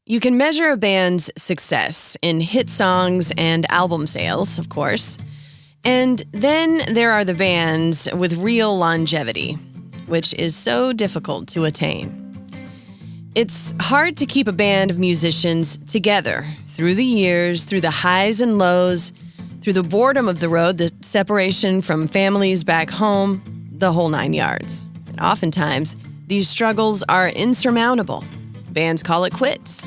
You can measure a band's success in hit songs and album sales, of course. And then there are the bands with real longevity, which is so difficult to attain. It's hard to keep a band of musicians together through the years, through the highs and lows, through the boredom of the road, the separation from families back home, the whole 9 yards. And oftentimes, these struggles are insurmountable. Bands call it quits,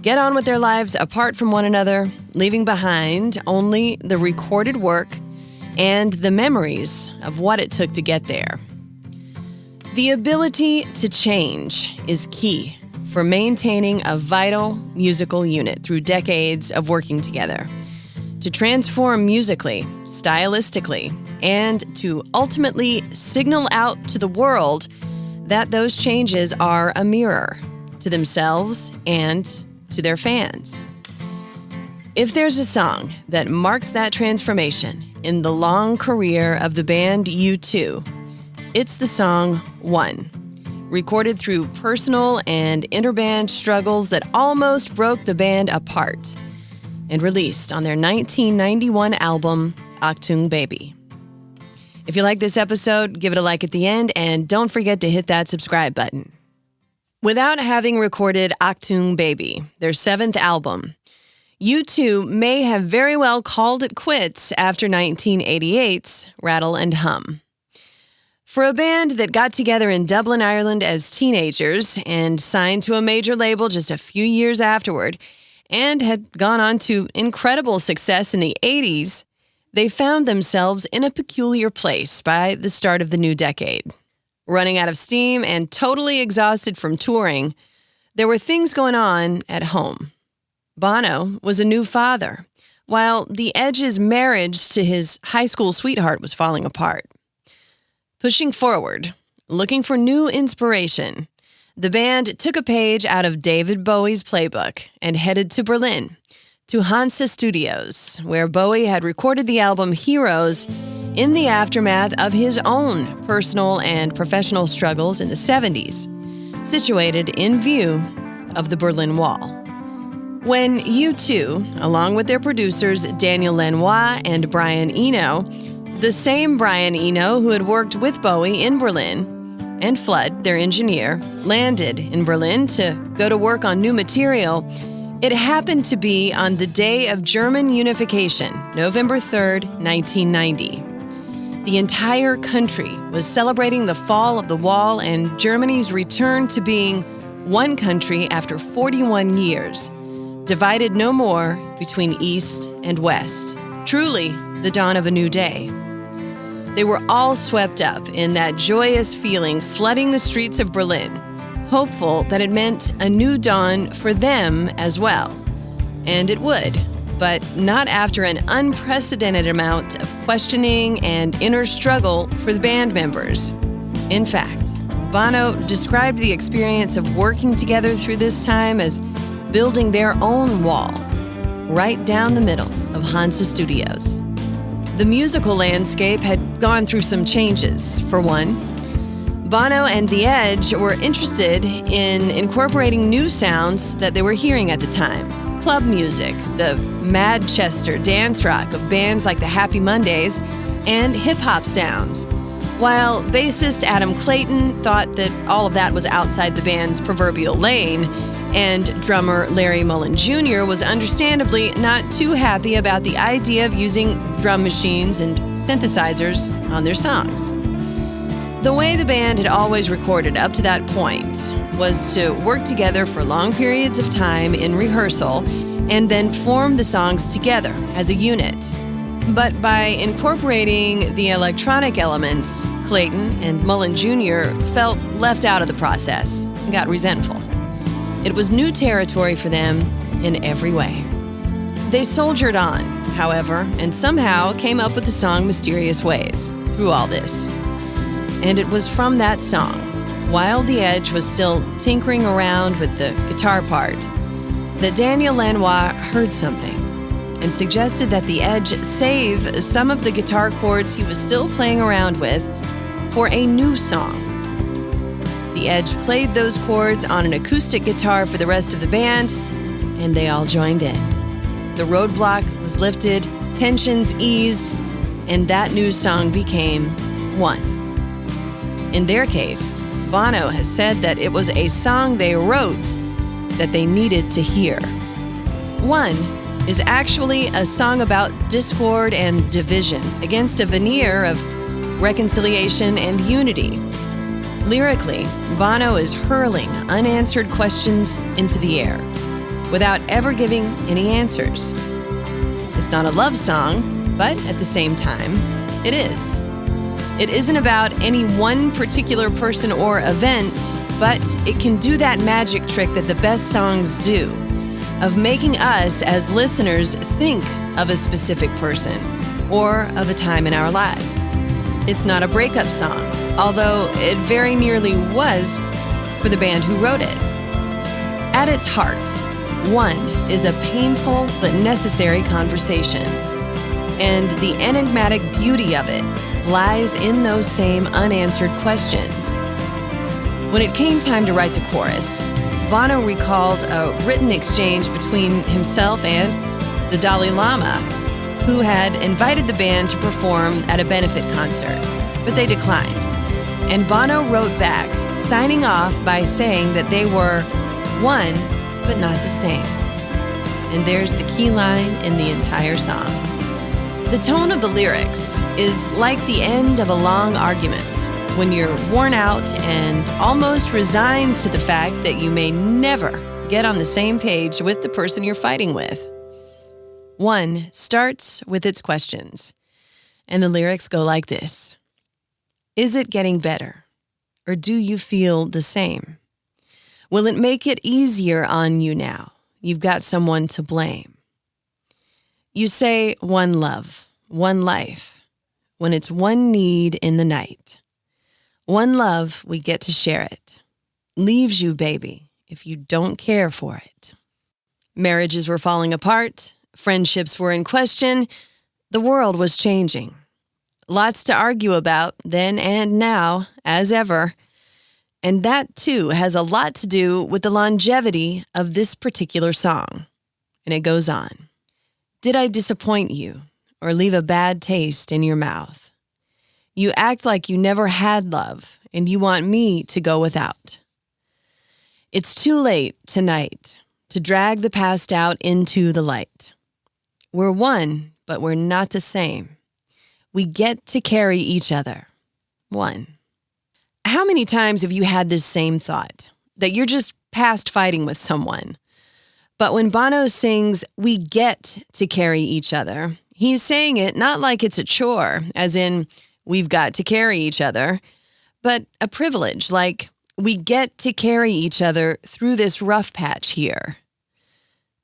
get on with their lives apart from one another, leaving behind only the recorded work and the memories of what it took to get there. The ability to change is key for maintaining a vital musical unit through decades of working together, to transform musically, stylistically, and to ultimately signal out to the world that those changes are a mirror to themselves and to their fans. If there's a song that marks that transformation in the long career of the band U2, it's the song One, recorded through personal and interband struggles that almost broke the band apart, and released on their 1991 album, Achtung Baby. If you like this episode, give it a like at the end, and don't forget to hit that subscribe button. Without having recorded Achtung Baby, their seventh album, U2 may have very well called it quits after 1988's Rattle and Hum. For a band that got together in Dublin, Ireland as teenagers and signed to a major label just a few years afterward, and had gone on to incredible success in the 80s, they found themselves in a peculiar place by the start of the new decade. Running out of steam and totally exhausted from touring, there were things going on at home. Bono was a new father, while the Edge's marriage to his high school sweetheart was falling apart. Pushing forward, looking for new inspiration, the band took a page out of David Bowie's playbook and headed to Berlin, to Hansa Studios, where Bowie had recorded the album Heroes in the aftermath of his own personal and professional struggles in the 70s, situated in view of the Berlin Wall. When U2, along with their producers Daniel Lanois and Brian Eno, the same Brian Eno who had worked with Bowie in Berlin, and Flood, their engineer, landed in Berlin to go to work on new material, it happened to be on the day of German Unification, November 3rd, 1990. The entire country was celebrating the fall of the wall and Germany's return to being one country after 41 years, divided no more between East and West. Truly, the dawn of a new day. They were all swept up in that joyous feeling flooding the streets of Berlin, hopeful that it meant a new dawn for them as well. And it would, but not after an unprecedented amount of questioning and inner struggle for the band members. In fact, Bono described the experience of working together through this time as building their own wall, right down the middle of Hansa Studios. The musical landscape had gone through some changes. For one, Bono and The Edge were interested in incorporating new sounds that they were hearing at the time. Club music, the Manchester dance rock of bands like the Happy Mondays, and hip-hop sounds. While bassist Adam Clayton thought that all of that was outside the band's proverbial lane, and drummer Larry Mullen Jr. was understandably not too happy about the idea of using drum machines and synthesizers on their songs. The way the band had always recorded up to that point was to work together for long periods of time in rehearsal and then form the songs together as a unit. But by incorporating the electronic elements, Clayton and Mullen Jr. felt left out of the process and got resentful. It was new territory for them in every way. They soldiered on, however, and somehow came up with the song Mysterious Ways through all this. And it was from that song, while The Edge was still tinkering around with the guitar part, that Daniel Lanois heard something and suggested that The Edge save some of the guitar chords he was still playing around with for a new song. The Edge played those chords on an acoustic guitar for the rest of the band, and they all joined in. The roadblock was lifted, tensions eased, and that new song became One. In their case, Bono has said that it was a song they wrote that they needed to hear. One is actually a song about discord and division against a veneer of reconciliation and unity. Lyrically, Bono is hurling unanswered questions into the air without ever giving any answers. It's not a love song, but at the same time, it is. It isn't about any one particular person or event, but it can do that magic trick that the best songs do, of making us as listeners think of a specific person or of a time in our lives. It's not a breakup song, although it very nearly was for the band who wrote it. At its heart, One is a painful but necessary conversation, and the enigmatic beauty of it lies in those same unanswered questions. When it came time to write the chorus, Bono recalled a written exchange between himself and the Dalai Lama, who had invited the band to perform at a benefit concert, but they declined. And Bono wrote back, signing off by saying that they were one, but not the same. And there's the key line in the entire song. The tone of the lyrics is like the end of a long argument, when you're worn out and almost resigned to the fact that you may never get on the same page with the person you're fighting with. One starts with its questions, and the lyrics go like this. Is it getting better, or do you feel the same? Will it make it easier on you now? You've got someone to blame. You say one love, one life, when it's one need in the night. One love, we get to share it. Leaves you, baby, if you don't care for it. Marriages were falling apart. Friendships were in question. The world was changing. Lots to argue about then and now, as ever. And that, too, has a lot to do with the longevity of this particular song. And it goes on. Did I disappoint you or leave a bad taste in your mouth? You act like you never had love, and you want me to go without. It's too late tonight to drag the past out into the light. We're one, but we're not the same. We get to carry each other. One. How many times have you had this same thought, that you're just past fighting with someone? But when Bono sings, we get to carry each other, he's saying it not like it's a chore, as in, we've got to carry each other, but a privilege, like we get to carry each other through this rough patch here.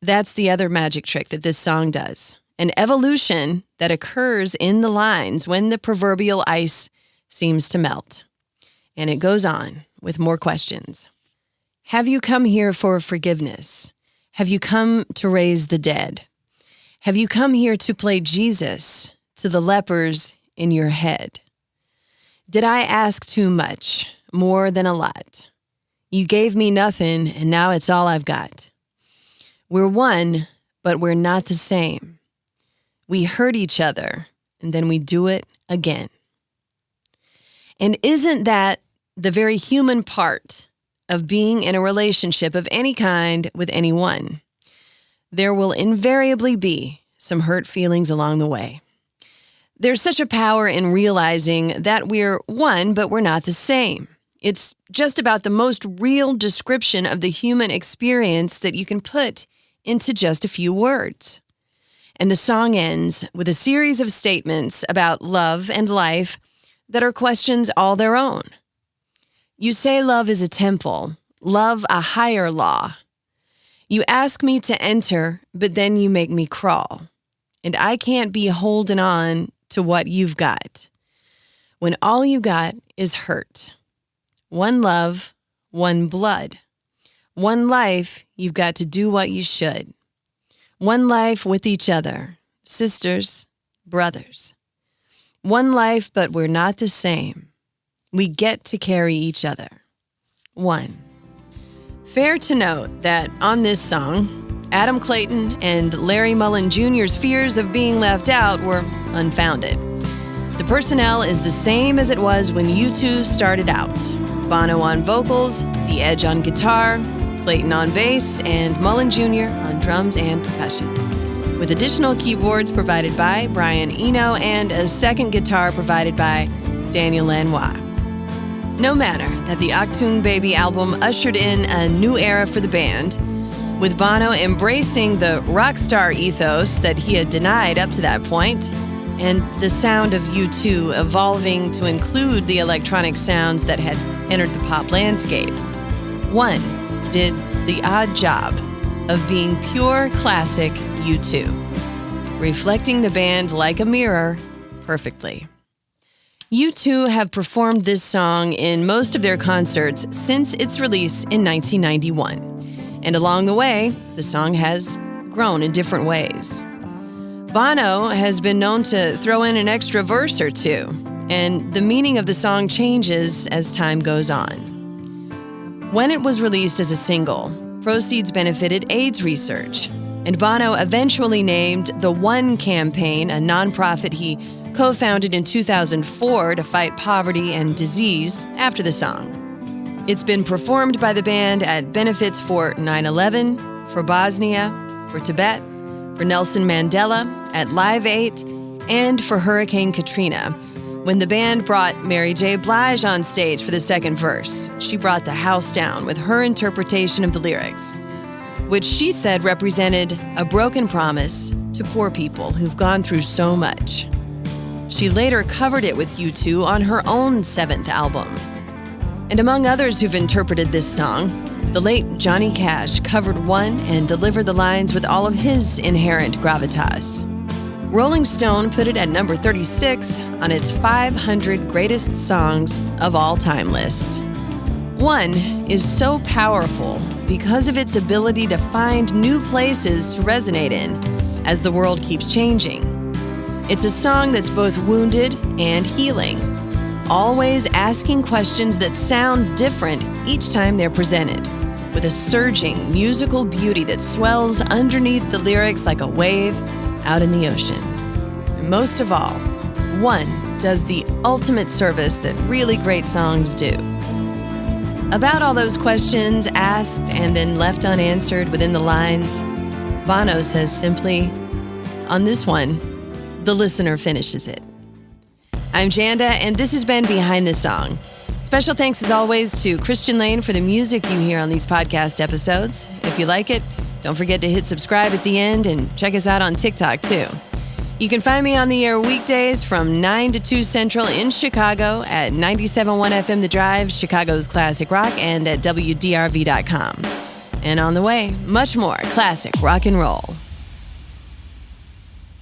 That's the other magic trick that this song does, an evolution that occurs in the lines when the proverbial ice seems to melt. And it goes on with more questions. Have you come here for forgiveness? Have you come to raise the dead? Have you come here to play Jesus to the lepers in your head? Did I ask too much, more than a lot? You gave me nothing, and now it's all I've got. We're one, but we're not the same. We hurt each other, and then we do it again. And isn't that the very human part of being in a relationship of any kind with anyone? There will invariably be some hurt feelings along the way. There's such a power in realizing that we're one, but we're not the same. It's just about the most real description of the human experience that you can put into just a few words. And the song ends with a series of statements about love and life that are questions all their own. You say love is a temple, love a higher law. You ask me to enter, but then you make me crawl. And I can't be holding on to what you've got, when all you got is hurt. One love, one blood. One life, you've got to do what you should. One life with each other, sisters, brothers. One life, but we're not the same. We get to carry each other. One. Fair to note that on this song, Adam Clayton and Larry Mullen Jr.'s fears of being left out were unfounded. The personnel is the same as it was when U2 started out. Bono on vocals, The Edge on guitar, Clayton on bass, and Mullen Jr. on drums and percussion, with additional keyboards provided by Brian Eno and a second guitar provided by Daniel Lanois. No matter that the Achtung Baby album ushered in a new era for the band, with Bono embracing the rock star ethos that he had denied up to that point, and the sound of U2 evolving to include the electronic sounds that had entered the pop landscape. One did the odd job of being pure classic U2, reflecting the band like a mirror perfectly. U2 have performed this song in most of their concerts since its release in 1991. And along the way, the song has grown in different ways. Bono has been known to throw in an extra verse or two, and the meaning of the song changes as time goes on. When it was released as a single, proceeds benefited AIDS research, and Bono eventually named the One campaign, a nonprofit he co-founded in 2004 to fight poverty and disease, after the song. It's been performed by the band at benefits for 9/11, for Bosnia, for Tibet, for Nelson Mandela, at Live 8, and for Hurricane Katrina, when the band brought Mary J. Blige on stage for the second verse. She brought the house down with her interpretation of the lyrics, which she said represented a broken promise to poor people who've gone through so much. She later covered it with U2 on her own 7th album. And among others who've interpreted this song, the late Johnny Cash covered one and delivered the lines with all of his inherent gravitas. Rolling Stone put it at number 36 on its 500 greatest songs of all time list. One is so powerful because of its ability to find new places to resonate in as the world keeps changing. It's a song that's both wounded and healing, always asking questions that sound different each time they're presented, with a surging musical beauty that swells underneath the lyrics like a wave out in the ocean. And most of all, One does the ultimate service that really great songs do. About all those questions asked and then left unanswered within the lines, Bono says simply, on this one, the listener finishes it. I'm Janda, and this has been Behind the Song. Special thanks, as always, to Christian Lane for the music you hear on these podcast episodes. If you like it, don't forget to hit subscribe at the end and check us out on TikTok, too. You can find me on the air weekdays from 9 to 2 Central in Chicago at 97.1 FM The Drive, Chicago's classic rock, and at WDRV.com. And on the way, much more classic rock and roll.